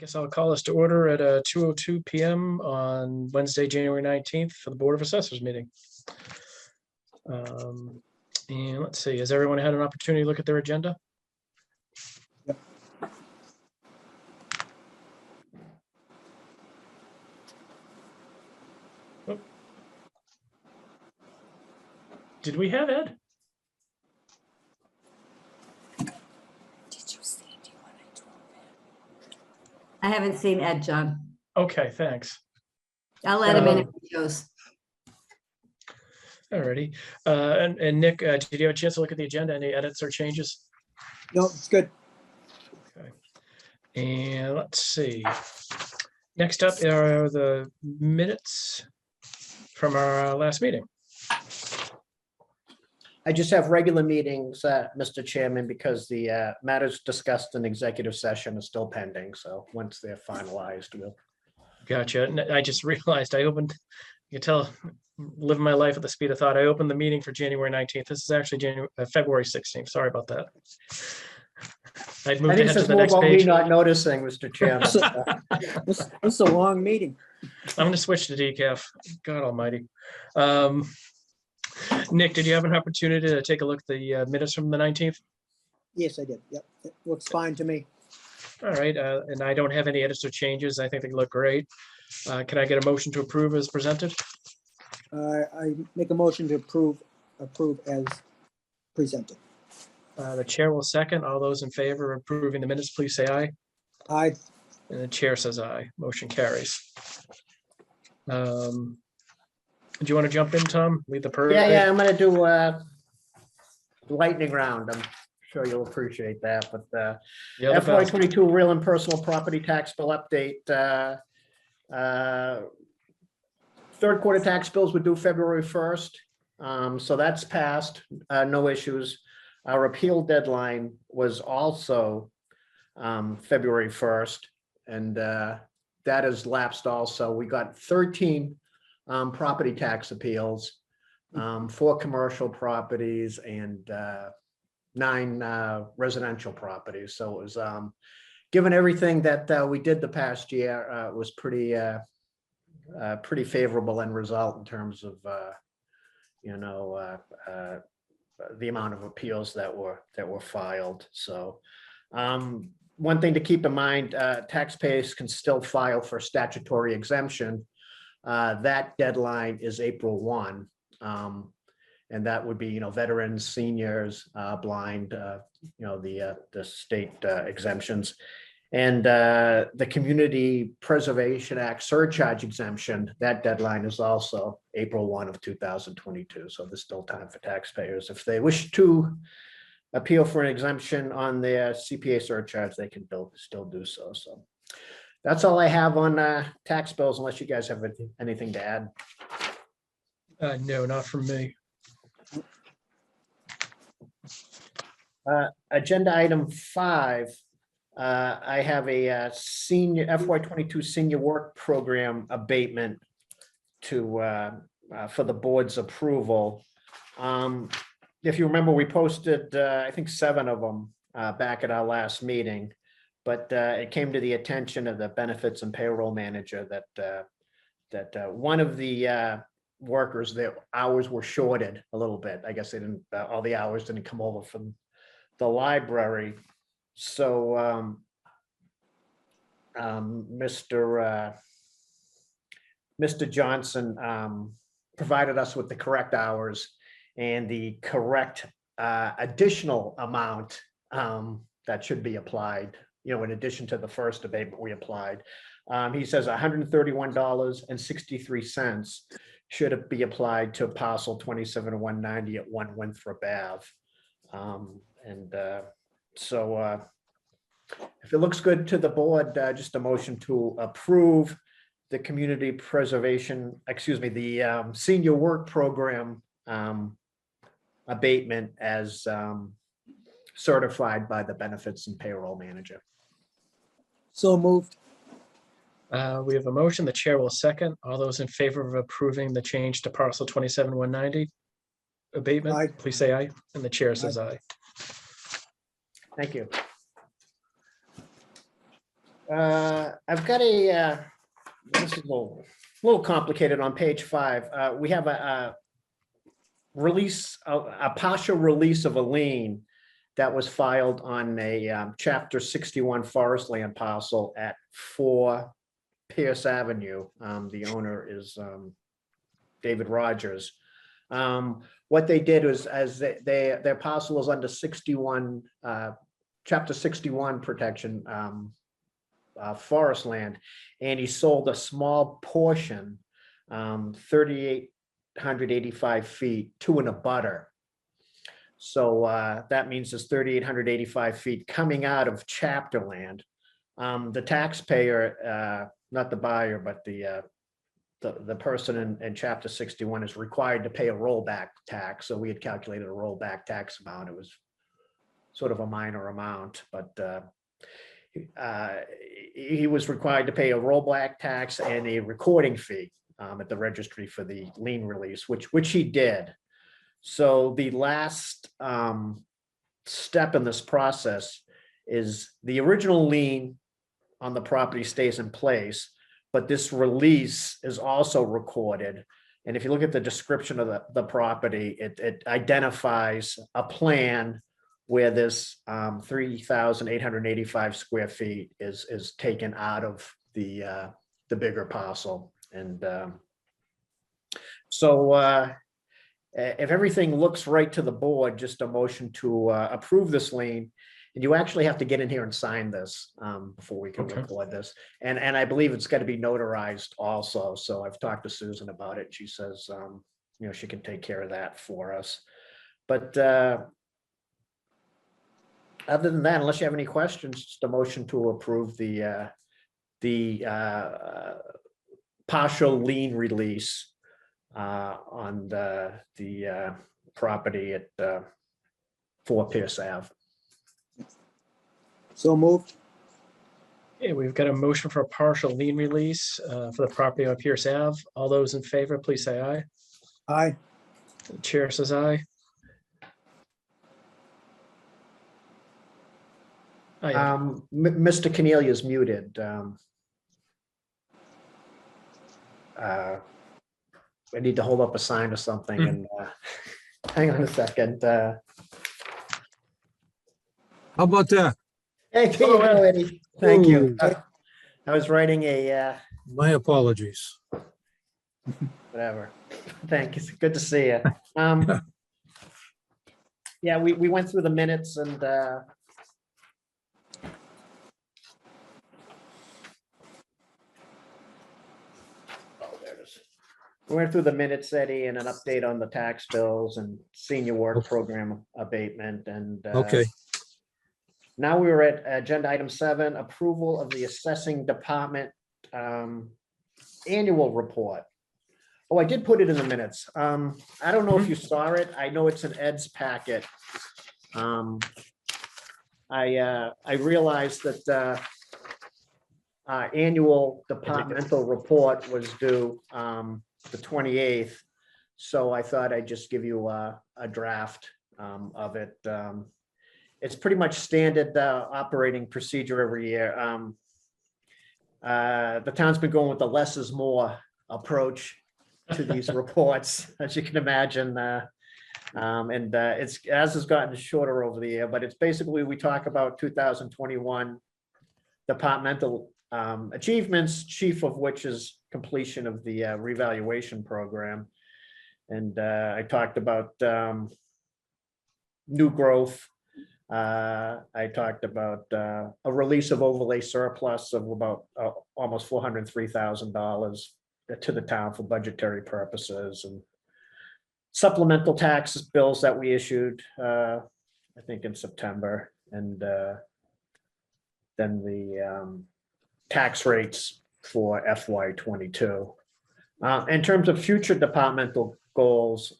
guess I'll call us to order at 2:02 p.m. on Wednesday, January 19th for the Board of Assessors meeting. And let's see, has everyone had an opportunity to look at their agenda? Yep. Oh. Did we have Ed? I haven't seen Ed, John. Okay, thanks. I'll let him in if he goes. Alrighty. And Nick, did you have a chance to look at the agenda? Any edits or changes? No, it's good. Okay. And let's see. Next up are the minutes from our last meeting. I just have regular meetings, Mr. Chairman, because the matters discussed in executive session are still pending. So once they're finalized, we'll. Gotcha. And I just realized I opened, you can tell, living my life at the speed of thought. I opened the meeting for January 19th. This is actually February 16th. Sorry about that. I'd moved I think ahead to it's the more next about me page. not noticing, Mr. Chairman. This is a long meeting. I'm going to switch to decaf. God almighty. Nick, did you have an opportunity to take a look at the minutes from the 19th? Yes, I did. Yep, it looks fine to me. All right, and I don't have any edits or changes. I think they look great. Can I get a motion to approve as presented? I make a motion to approve as presented. The chair will second. All those in favor of approving the minutes, please say aye. Aye. And the chair says aye. Motion carries. Do you want to jump in, Tom? Lead the parade? Yeah, I'm gonna do lightning round. I'm sure you'll appreciate that, but Yeah, the best. FY22 real and personal property tax bill update. Third quarter tax bills were due February 1st. So that's passed, no issues. Our appeal deadline was also February 1st, and that has lapsed also. We got 13 property tax appeals, 4 commercial properties and 9 residential properties. So it was, given everything that we did the past year, it was pretty favorable end result in terms of the amount of appeals that were filed. So one thing to keep in mind, taxpayers can still file for statutory exemption. That deadline is April 1. And that would be, veterans, seniors, blind, the state exemptions. And the Community Preservation Act surcharge exemption, that deadline is also April 1 of 2022. So there's still time for taxpayers. If they wish to appeal for an exemption on their CPA surcharge, they can still do so. So that's all I have on tax bills, unless you guys have anything to add. No, not from me. Agenda item 5. I have a senior FY22 senior work program abatement to for the board's approval. If you remember, we posted I think 7 of them back at our last meeting, but it came to the attention of the benefits and payroll manager that one of the workers, their hours were shorted a little bit. I guess they didn't all the hours didn't come over from the library. So Mr. Johnson provided us with the correct hours and the correct additional amount that should be applied, in addition to the first abatement we applied. He says $131.63 should be applied to parcel 27-190 at 1 Winthrop Ave. So if it looks good to the board, just a motion to approve the community preservation, the senior work program abatement as certified by the benefits and payroll manager. So moved. We have a motion. The chair will second. All those in favor of approving the change to parcel 27-190 abatement, Aye. please say aye. And the chair says aye. Thank you. I've got a, this is a little complicated on page 5. We have a release, a partial release of a lien that was filed on a chapter 61 forest land parcel at 4 Pierce Avenue. The owner is David Rogers. What they did was, as their parcel was under 61, chapter 61 protection, forest land, and he sold a small portion, 3,885 feet, to an abutter. So that means there's 3,885 feet coming out of chapter land. The taxpayer, not the buyer, but the person in chapter 61 is required to pay a rollback tax. So we had calculated a rollback tax amount. It was sort of a minor amount, but he was required to pay a rollback tax and a recording fee at the registry for the lien release, which he did. So the last step in this process is the original lien on the property stays in place, but this release is also recorded. And if you look at the description of the property, it identifies a plan where this 3,885 square feet is taken out of the bigger parcel. And so if everything looks right to the board, just a motion to approve this lien. And you actually have to get in here and sign this before we can record this. And I believe it's got to be notarized also. So I've talked to Susan about it. She says, you know, she can take care of that for us. But other than that, unless you have any questions, just a motion to approve the partial lien release on the property at 4 Pierce Ave. So moved. Okay, we've got a motion for a partial lien release for the property on Pierce Ave. All those in favor, please say aye. Aye. The chair says aye. Aye. Mr. Cornelia is muted. I need to hold up a sign or something and hang on a second. How about that? Hey, there you go, Eddie. Thank you. Ooh. I was writing a My apologies. whatever. Thank you. It's good to see you. Yeah, we went through the minutes and we went through the minutes, Eddie, and an update on the tax bills and senior work program abatement. And Okay, now we were at agenda item 7, approval of the assessing department annual report. Oh, I did put it in the minutes. I don't know if you saw it. I know it's in Ed's packet. I realized that our annual departmental report was due the 28th. So I thought I'd just give you a draft of it. It's pretty much standard operating procedure every year. The town's been going with the less is more approach to these reports, as you can imagine. And it's as has gotten shorter over the year, but it's basically, we talk about 2021 departmental achievements, chief of which is completion of the revaluation program. And I talked about new growth. I talked about a release of overlay surplus of about almost $403,000 to the town for budgetary purposes, and supplemental tax bills that we issued, I think in September, and then the tax rates for FY22. In terms of future departmental goals,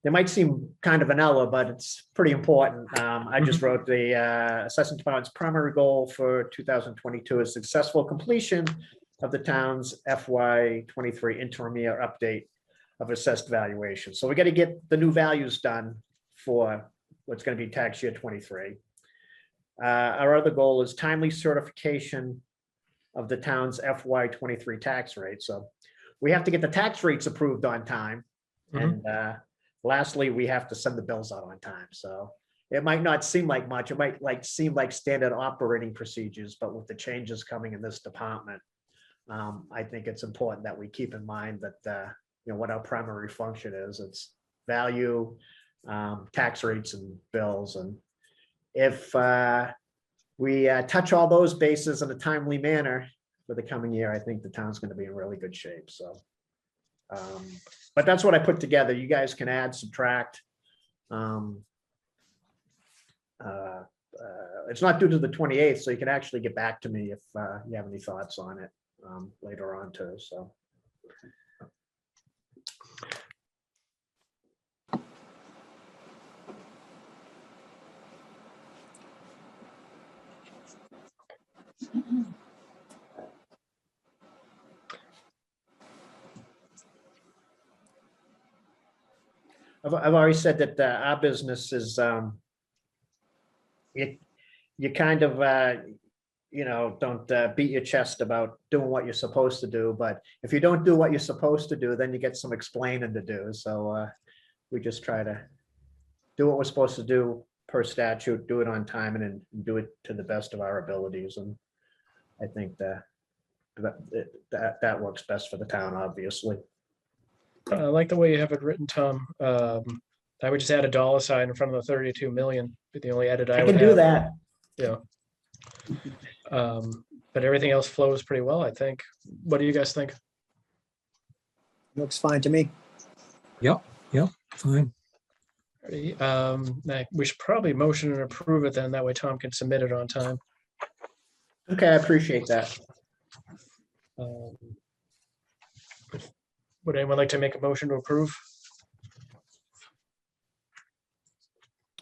they might seem kind of vanilla, but it's pretty important. I just wrote the assessment department's primary goal for 2022 is successful completion of the town's FY23 interim year update of assessed valuation. So we got to get the new values done for what's going to be tax year 23. Our other goal is timely certification of the town's FY23 tax rate. So we have to get the tax rates approved on time. Mhm. And lastly, we have to send the bills out on time. So it might not seem like much. It might seem like standard operating procedures, but with the changes coming in this department, I think it's important that we keep in mind that what our primary function is. It's value, tax rates, and bills. And if we touch all those bases in a timely manner for the coming year, I think the town's going to be in really good shape. So, but that's what I put together. You guys can add, subtract. It's not due to the 28th, so you can actually get back to me if you have any thoughts on it later on too. So. I've already said that our business is, you kind of, don't beat your chest about doing what you're supposed to do. But if you don't do what you're supposed to do, then you get some explaining to do. So we just try to do what we're supposed to do per statute, do it on time, and do it to the best of our abilities. And I think that works best for the town, obviously. I like the way you have it written, Tom. I would just add a dollar sign in front of the 32 million. Be the only edit I I would can do have. that. Yeah. But everything else flows pretty well, I think. What do you guys think? Looks fine to me. Fine. We should probably motion and approve it then. That way Tom can submit it on time. Okay, I appreciate that. Would anyone like to make a motion to approve?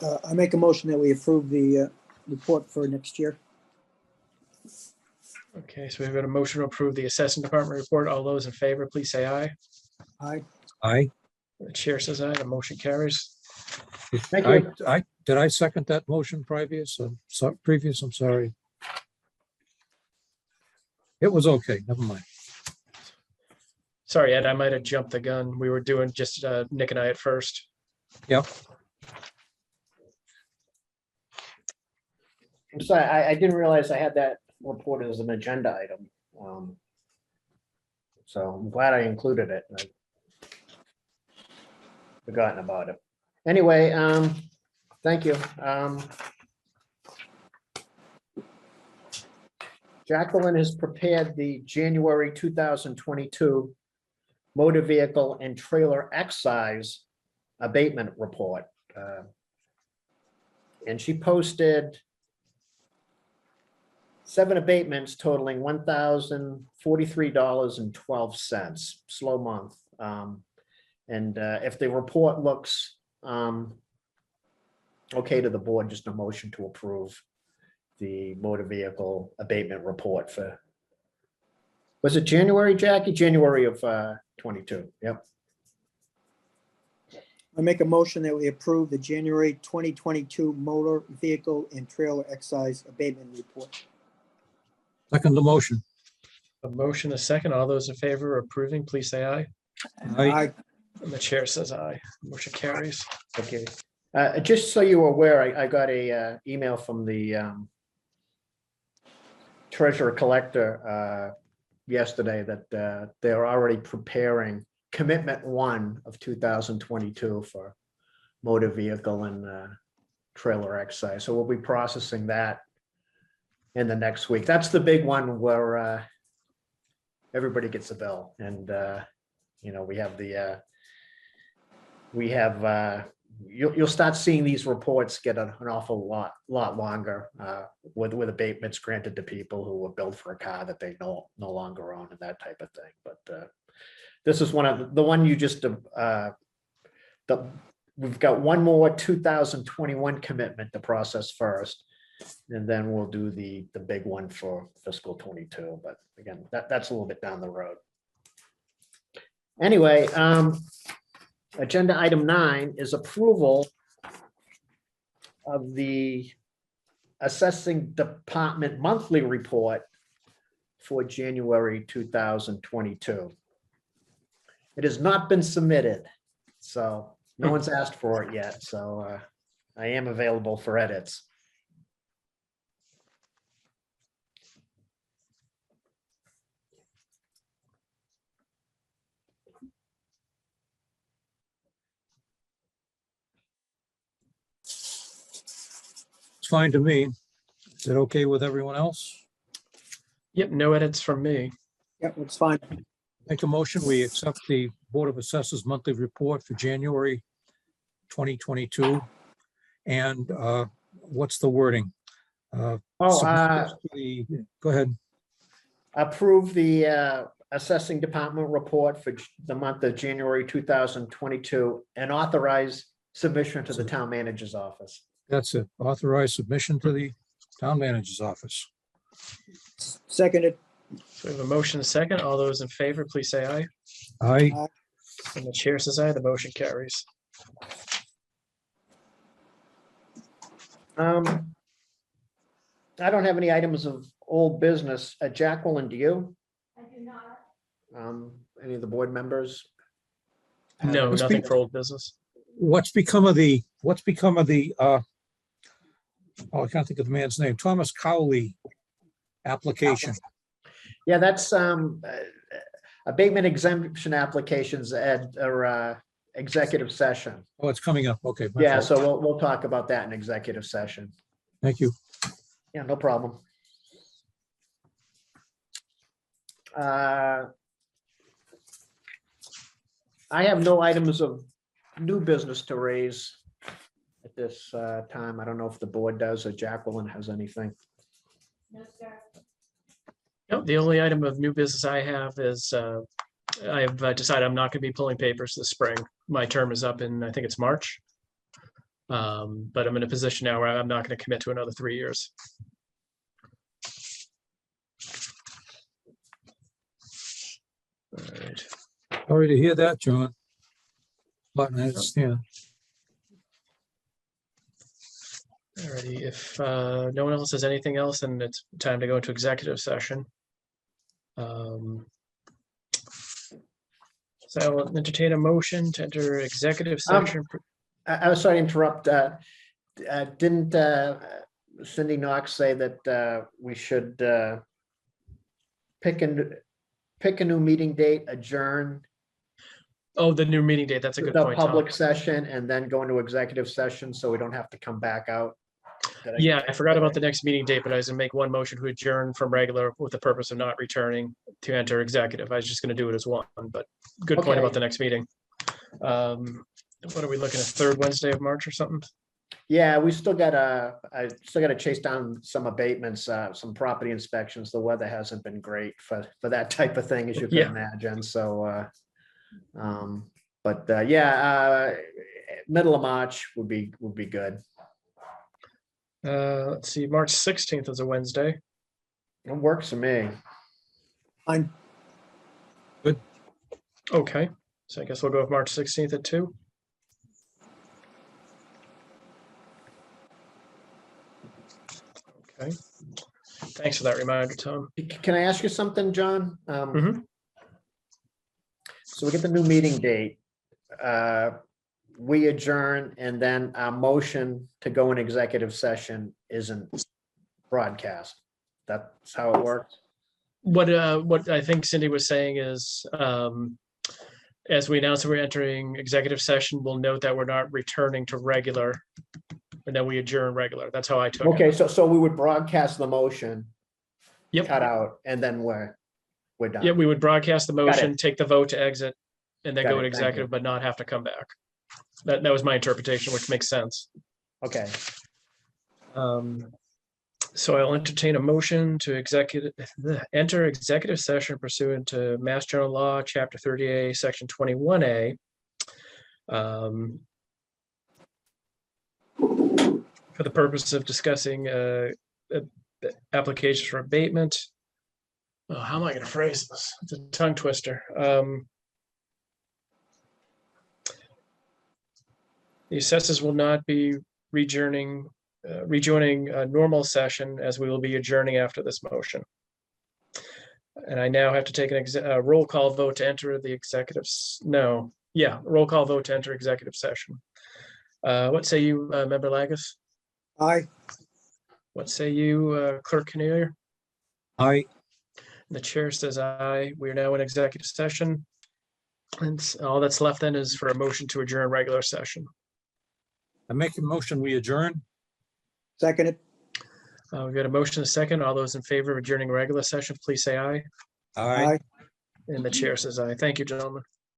I make a motion that we approve the report for next year. Okay, so we've got a motion to approve the assessing department report. All those in favor, please say aye. Aye. Aye. The chair says aye. The motion carries. Thank I, you. did I second that motion previous? Previous, I'm sorry. It was okay, never mind. Sorry, Ed, I might have jumped the gun. We were doing just Nick and I at first. Yep. I'm sorry, I didn't realize I had that reported as an agenda item. So I'm glad I included it. I'd forgotten about it. Anyway, thank you. Jacqueline has prepared the January 2022 motor vehicle and trailer excise abatement report. And she posted 7 abatements totaling $1,043.12. Slow month. And if the report looks okay to the board, just a motion to approve the motor vehicle abatement report for, was it January, Jackie? January of 22. Yep. I make a motion that we approve the January 2022 motor vehicle and trailer excise abatement report. Second the motion. A motion, a second. All those in favor of approving, please say aye. Aye. And the chair says aye. Motion carries. Okay. Just so you were aware, I got a email from the treasurer collector yesterday that they're already preparing commitment 1 of 2022 for motor vehicle and trailer excise. So we'll be processing that in the next week. That's the big one where everybody gets a bill, and you'll start seeing these reports get an awful lot longer with abatements granted to people who were billed for a car that they no longer own and that type of thing. But this is one of the one you just we've got one more 2021 commitment to process first, and then we'll do the big one for fiscal 22. But again, that's a little bit down the road. Anyway, agenda item 9 is approval of the assessing department monthly report for January 2022. It has not been submitted, so no one's asked for it yet, so I am available for edits. It's fine to me. Is it okay with everyone else? Yep, no edits from me. Yep, it's fine. Make a motion, we accept the Board of Assessors monthly report for January 2022. And what's the wording? Oh, Submit this to the- Go ahead. approve the assessing department report for the month of January 2022 and authorize submission to the town manager's office. That's it. Authorized submission to the town manager's office. Seconded. So we have a motion, and a second. All those in favor, please say aye. Aye. And the chair says aye. The motion carries. I don't have any items of old business. Jacqueline, do you? I do not. Any of the board members? No, Let's nothing be- for old business. What's become of the, oh, I can't think of the man's name, Thomas Cowley application. Yeah, that's abatement exemption applications at or executive session. Oh, it's coming up. Okay. my Yeah, fault. so we'll talk about that in executive session. Thank you. Yeah, no problem. I have no items of new business to raise at this time. I don't know if the board does or Jacqueline has anything. No, the only item of new business I have is I have decided I'm not going to be pulling papers this spring. My term is up in, I think it's March. But I'm in a position now where I'm not going to commit to another 3 years. All right. Sorry to hear that, John. But I understand. Alrighty, if no one else has anything else, then it's time to go into executive session. So I will entertain a motion to enter executive session. I was sorry to interrupt. Didn't Cindy Knox say that we should pick a new meeting date, adjourn Oh, the new meeting date, that's a good the point, Tom. public session, and then go into executive session so we don't have to come back out? Did Yeah, I forgot about the next meeting date, but I was gonna make one motion to adjourn from regular with the purpose of not returning to enter executive. I was just gonna do it as one, but good point Okay. about the next meeting. What are we looking at, third Wednesday of March or something? Yeah, I still gotta chase down some abatements, some property inspections. The weather hasn't been great for that type of thing, as you can Yeah. imagine, so. Yeah, middle of March would be good. Let's see, March 16th is a Wednesday. It works for me. Fine. Okay, so I guess we'll go with March 16th at 2. Okay, thanks for that reminder, Tom. Can I ask you something, John? Mhm. So we get the new meeting date. We adjourn, and then our motion to go in executive session isn't broadcast. That's how it works? What I think Cindy was saying is, as we announce that we're entering executive session, we'll note that we're not returning to regular, and then we adjourn regular. That's how I took it. Okay, so we would broadcast the motion, Yep. cut out, and then we're done. Yeah, we would broadcast the Got it. motion, take the vote to exit, and then Got go it, to thank you. executive, but not have to come back. That was my interpretation, which makes sense. Okay, So I'll entertain a motion to enter executive session pursuant to Mass General Law, Chapter 30A, Section 21A. For the purpose of discussing applications for abatement. Oh, how am I going to phrase this? It's a tongue twister. The assessors will not be adjourning rejoining a normal session as we will be adjourning after this motion. And I now have to take a roll call vote to enter the roll call vote to enter executive session. What say you, Member Lagus? Aye. What say you, Clerk Cornelia? Aye. The chair says aye. We are now in executive session. And all that's left then is for a motion to adjourn regular session. I make a motion, we adjourn. Seconded. We've got a motion, a second. All those in favor of adjourning regular session, please say aye. Aye. And the chair says aye. Thank you, gentlemen.